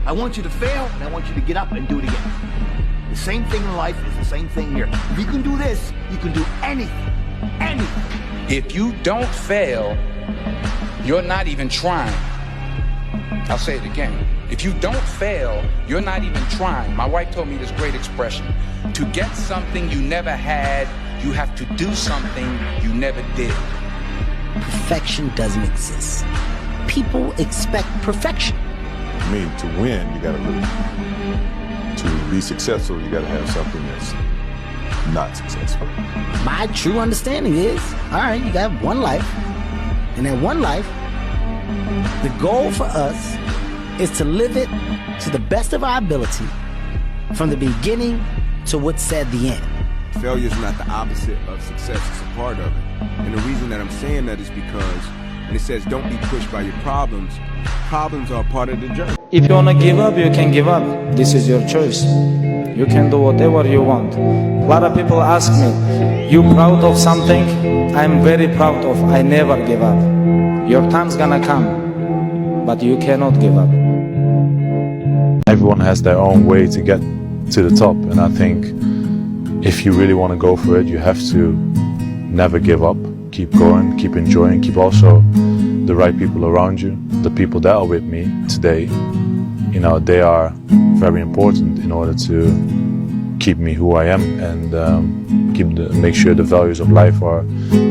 I want you to fail, and I want you to get up and do it again. The same thing in life is the same thing here. If you can do this, you can do anything. Anything. If you don't fail, you're not even trying. I'll say it again. If you don't fail, you're not even trying. My wife told me this great expression. To get something you never had, you have to do something you never did. Perfection doesn't exist. People expect perfection. I mean, to win, you gotta really, to be successful, you gotta have something that's not successful. My true understanding is, all right, you got one life, and that one life, the goal for us is to live it to the best of our ability, from the beginning to what's said the end. Failure is not the opposite of success, it's a part of it. And the reason that I'm saying that is because when it says don't be pushed by your problems, problems are part of the journey. If you wanna give up, you can give up. This is your choice. You can do whatever you want. A lot of people ask me, you proud of something? I'm very proud of. I never give up. Your time's gonna come, but you cannot give up. Everyone has their own way to get to the top, and I think if you really want to go for it, you have to never give up, keep going, keep enjoying, keep also the right people around you. The people that are with me today, you know, they are very important in order to keep me who I am and make sure the values of life are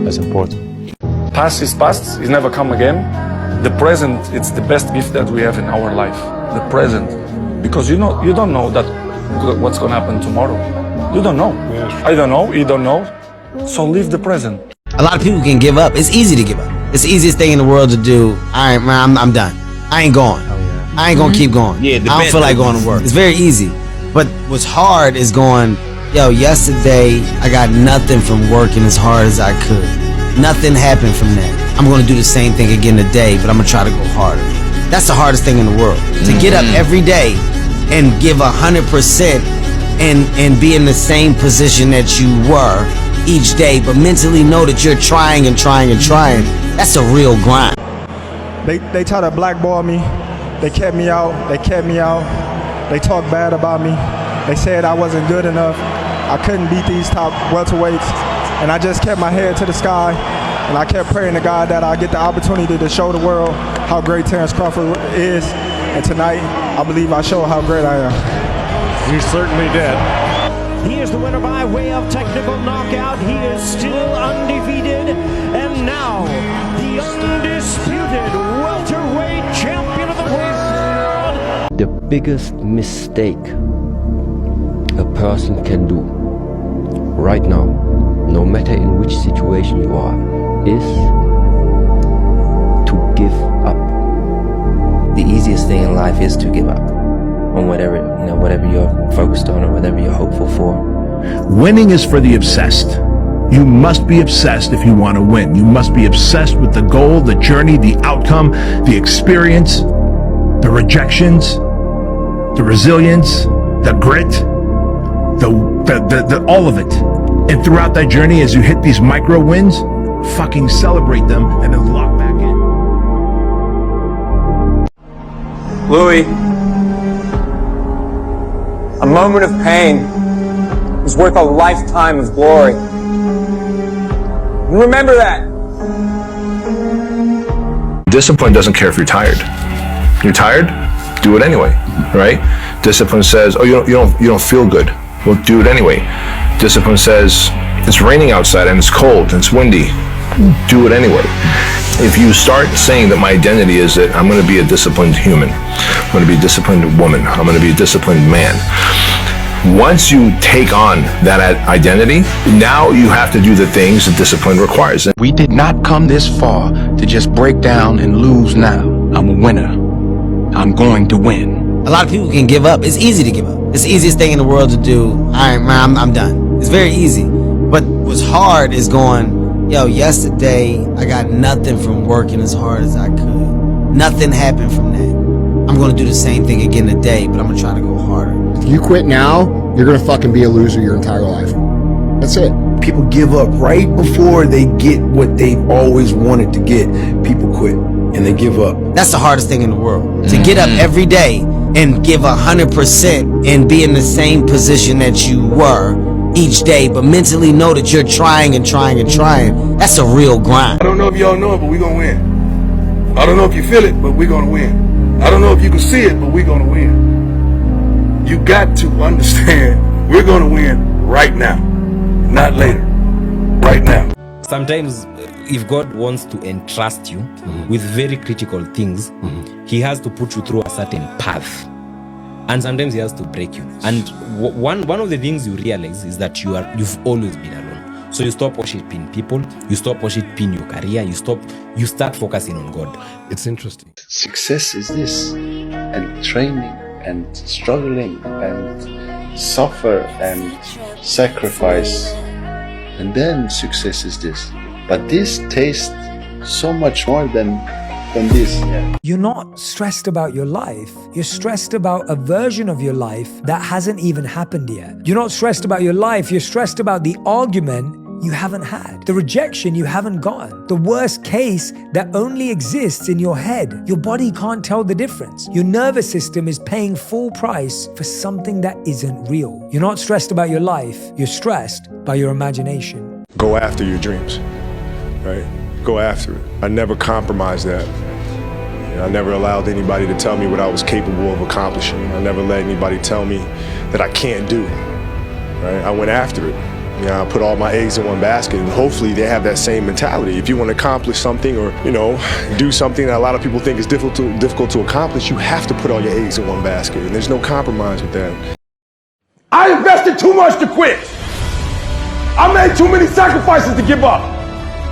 as important. Past is past, it never come again. The present, it's the best gift that we have in our life. The present, because you don't know that what's gonna happen tomorrow. You don't know. I don't know. You don't know. So live the present. A lot of people can give up. It's easy to give up. It's the easiest thing in the world to do. All right, man, I'm done. I ain't going. I ain't gonna keep going. I don't feel like going to work. It's very easy. But what's hard is going, yo, yesterday I got nothing from working as hard as I could. Nothing happened from that. I'm gonna do the same thing again today, but I'm gonna try to go harder. That's the hardest thing in the world. To get up every day and give 100% and be in the same position that you were each day, but mentally know that you're trying and trying and trying. That's a real grind. They try to blackball me. They kept me out. They kept me out. They talked bad about me. They said I wasn't good enough. I couldn't beat these top welterweights. And I just kept my head to the sky. And I kept praying to God that I get the opportunity to show the world how great Terrence Crawford is. And tonight, I believe I show how great I am. You certainly did. He is the winner by way of technical knockout. He is still undefeated. And now, the undisputed welterweight champion of the world. The biggest mistake a person can do right now, no matter in which situation you are, is to give up. The easiest thing in life is to give up on whatever you're focused on or whatever you're hopeful for. Winning is for the obsessed. You must be obsessed if you want to win. You must be obsessed with the goal, the journey, the outcome, the experience, the rejections, the resilience, the grit, the all of it. And throughout that journey, as you hit these micro wins, fucking celebrate them and then lock back in. Louis, a moment of pain is worth a lifetime of glory. And remember that. Discipline doesn't care if you're tired. You're tired? Do it anyway, right? Discipline says, oh, you don't feel good. Well, do it anyway. Discipline says, it's raining outside and it's cold and it's windy. Do it anyway. If you start saying that my identity is that I'm going to be a disciplined human, I'm going to be a disciplined woman, I'm going to be a disciplined man, once you take on that identity, now you have to do the things that discipline requires. We did not come this far to just break down and lose now. I'm a winner. I'm going to win. A lot of people can give up. It's easy to give up. It's the easiest thing in the world to do. All right, man, I'm done. It's very easy. But what's hard is going, yo, yesterday I got nothing from working as hard as I could. Nothing happened from that. I'm gonna do the same thing again today, but I'm gonna try to go harder. If you quit now, you're gonna fucking be a loser your entire life. That's it. People give up right before they get what they've always wanted to get. People quit and they give up. That's the hardest thing in the world. To get up every day and give 100% and be in the same position that you were each day, but mentally know that you're trying and trying and trying. That's a real grind. I don't know if y'all know it, but we're gonna win. I don't know if you feel it, but we're gonna win. I don't know if you can see it, but we're gonna win. You got to understand, we're gonna win right now, not later, right now. Sometimes if God wants to entrust you with very critical things, he has to put you through a certain path. And sometimes he has to break you. And one of the things you realize is that you've always been alone. So you stop worshiping people, you stop worshiping your career, you start focusing on God. It's interesting. Success is this, and training and struggling and suffer and sacrifice. And then success is this. But this tastes so much more than this. You're not stressed about your life. You're stressed about a version of your life that hasn't even happened yet. You're not stressed about your life. You're stressed about the argument you haven't had, the rejection you haven't gotten, the worst case that only exists in your head. Your body can't tell the difference. Your nervous system is paying full price for something that isn't real. You're not stressed about your life. You're stressed by your imagination. Go after your dreams, right? Go after it. I never compromised that. I never allowed anybody to tell me what I was capable of accomplishing. I never let anybody tell me that I can't do, right? I went after it. I put all my eggs in one basket, and hopefully they have that same mentality. If you want to accomplish something or, do something that a lot of people think is difficult to accomplish, you have to put all your eggs in one basket, and there's no compromise with that. I invested too much to quit. I made too many sacrifices to give up.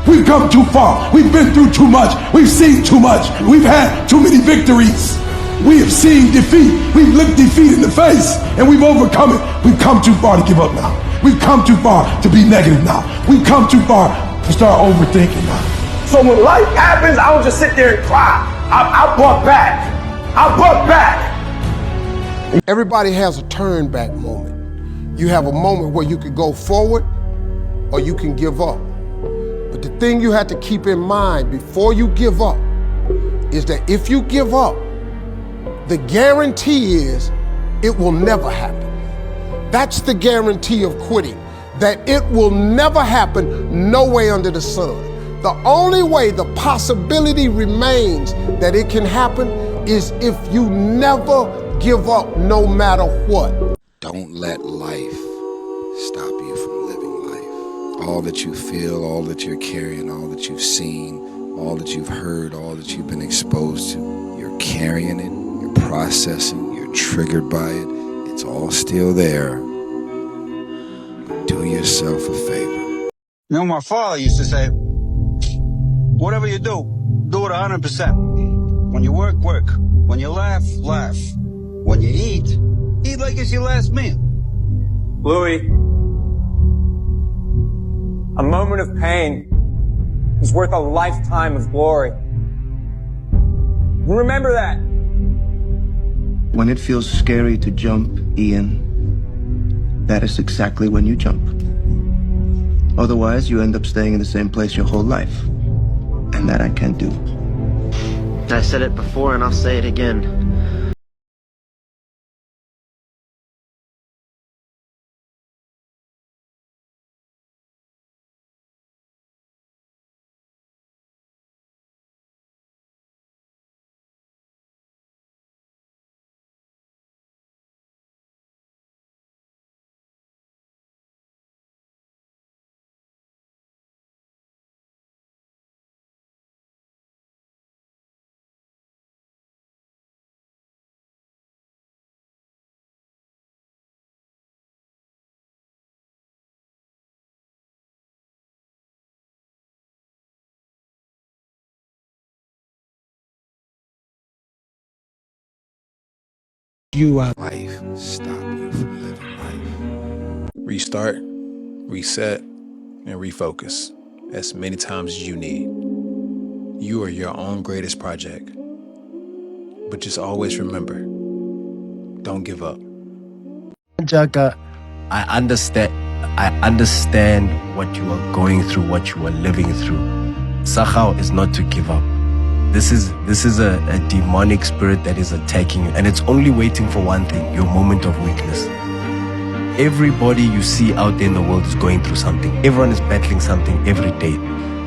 We've come too far. We've been through too much. We've seen too much. We've had too many victories. We have seen defeat. We've looked defeat in the face, and we've overcome it. We've come too far to give up now. We've come too far to be negative now. We've come too far to start overthinking now. So when life happens, I don't just sit there and cry. I buck back. I buck back. Everybody has a turn back moment. You have a moment where you could go forward or you can give up. But the thing you have to keep in mind before you give up is that if you give up, the guarantee is it will never happen. That's the guarantee of quitting, that it will never happen no way under the sun. The only way the possibility remains that it can happen is if you never give up no matter what. Don't let life stop you from living life. All that you feel, all that you're carrying, all that you've seen, all that you've heard, all that you've been exposed to, you're carrying it, you're processing, you're triggered by it. It's all still there. Do yourself a favor. My father used to say, whatever you do it 100%. When you work, work. When you laugh, laugh. When you eat like it's your last meal. Louis, a moment of pain is worth a lifetime of glory. Remember that. When it feels scary to jump, Ian, that is exactly when you jump. Otherwise, you end up staying in the same place your whole life. And that I can't do. I said it before and I'll say it again. Life stop you from living life. Restart, reset, and refocus as many times as you need. You are your own greatest project. But just always remember, don't give up. Jaka, I understand what you are going through, what you are living through. Sahau is not to give up. this is a demonic spirit that is attacking you, and it's only waiting for one thing: your moment of weakness. Everybody you see out there in the world is going through something. Everyone is battling something every day.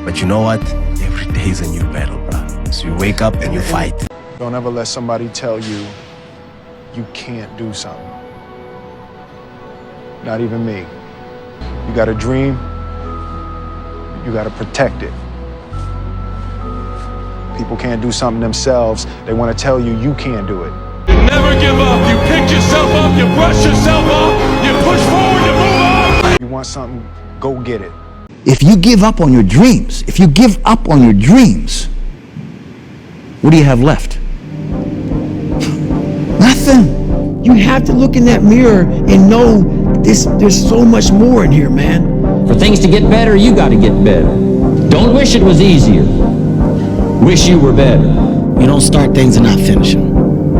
But you know what? Every day is a new battle, bro. So you wake up and you fight. Don't ever let somebody tell you you can't do something. Not even me. You got a dream, you got to protect it. People can't do something themselves. They want to tell you can't do it. You never give up. You pick yourself up, you brush yourself off, you push forward, you move on. You want something, go get it. If you give up on your dreams, what do you have left? Nothing. You have to look in that mirror and know there's so much more in here, man. For things to get better, you got to get better. Don't wish it was easier. Wish you were better. You don't start things and not finish them.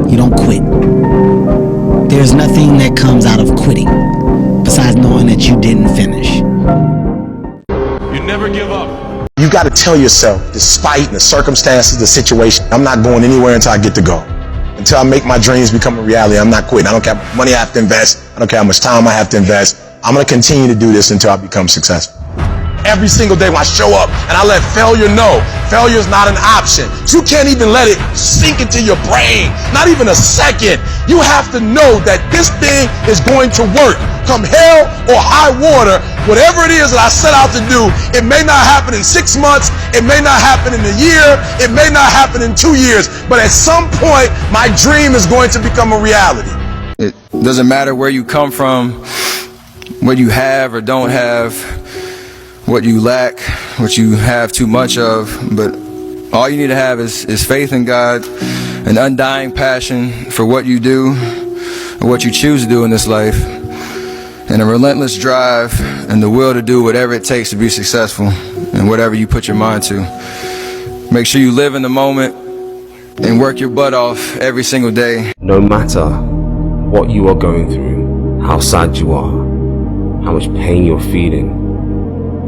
You don't quit. There's nothing that comes out of quitting besides knowing that you didn't finish. You never give up. You got to tell yourself, despite the circumstances, the situation, I'm not going anywhere until I get to go. Until I make my dreams become a reality, I'm not quitting. I don't care how much money I have to invest. I don't care how much time I have to invest. I'm going to continue to do this until I become successful. Every single day when I show up and I let failure know, failure is not an option. You can't even let it sink into your brain, not even a second. You have to know that this thing is going to work. Come hell or high water, whatever it is that I set out to do, it may not happen in 6 months, it may not happen in a year, it may not happen in 2 years, but at some point, my dream is going to become a reality. It doesn't matter where you come from, what you have or don't have, what you lack, what you have too much of, but all you need to have is faith in God, an undying passion for what you do, or what you choose to do in this life, and a relentless drive and the will to do whatever it takes to be successful in whatever you put your mind to. Make sure you live in the moment and work your butt off every single day. No matter what you are going through, how sad you are, how much pain you're feeling,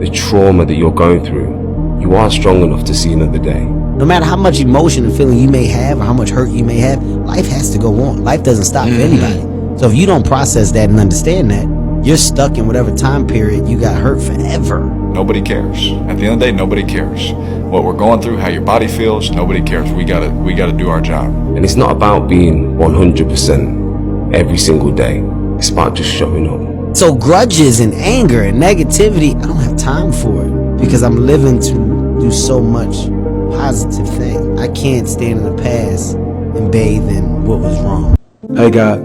the trauma that you're going through, you are strong enough to see another day. No matter how much emotion and feeling you may have or how much hurt you may have, life has to go on. Life doesn't stop for anybody. So if you don't process that and understand that, you're stuck in whatever time period you got hurt forever. Nobody cares. At the end of the day, nobody cares. What we're going through, how your body feels, nobody cares. We gotta do our job. And it's not about being 100% every single day. It's about just showing up. So grudges and anger and negativity, I don't have time for it because I'm living to do so much positive thing. I can't stand in the past and bathe in what was wrong. Hey God,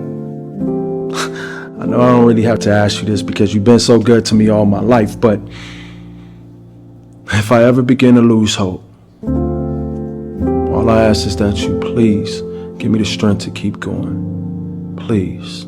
I know I don't really have to ask you this because you've been so good to me all my life, but if I ever begin to lose hope, all I ask is that you please give me the strength to keep going. Please.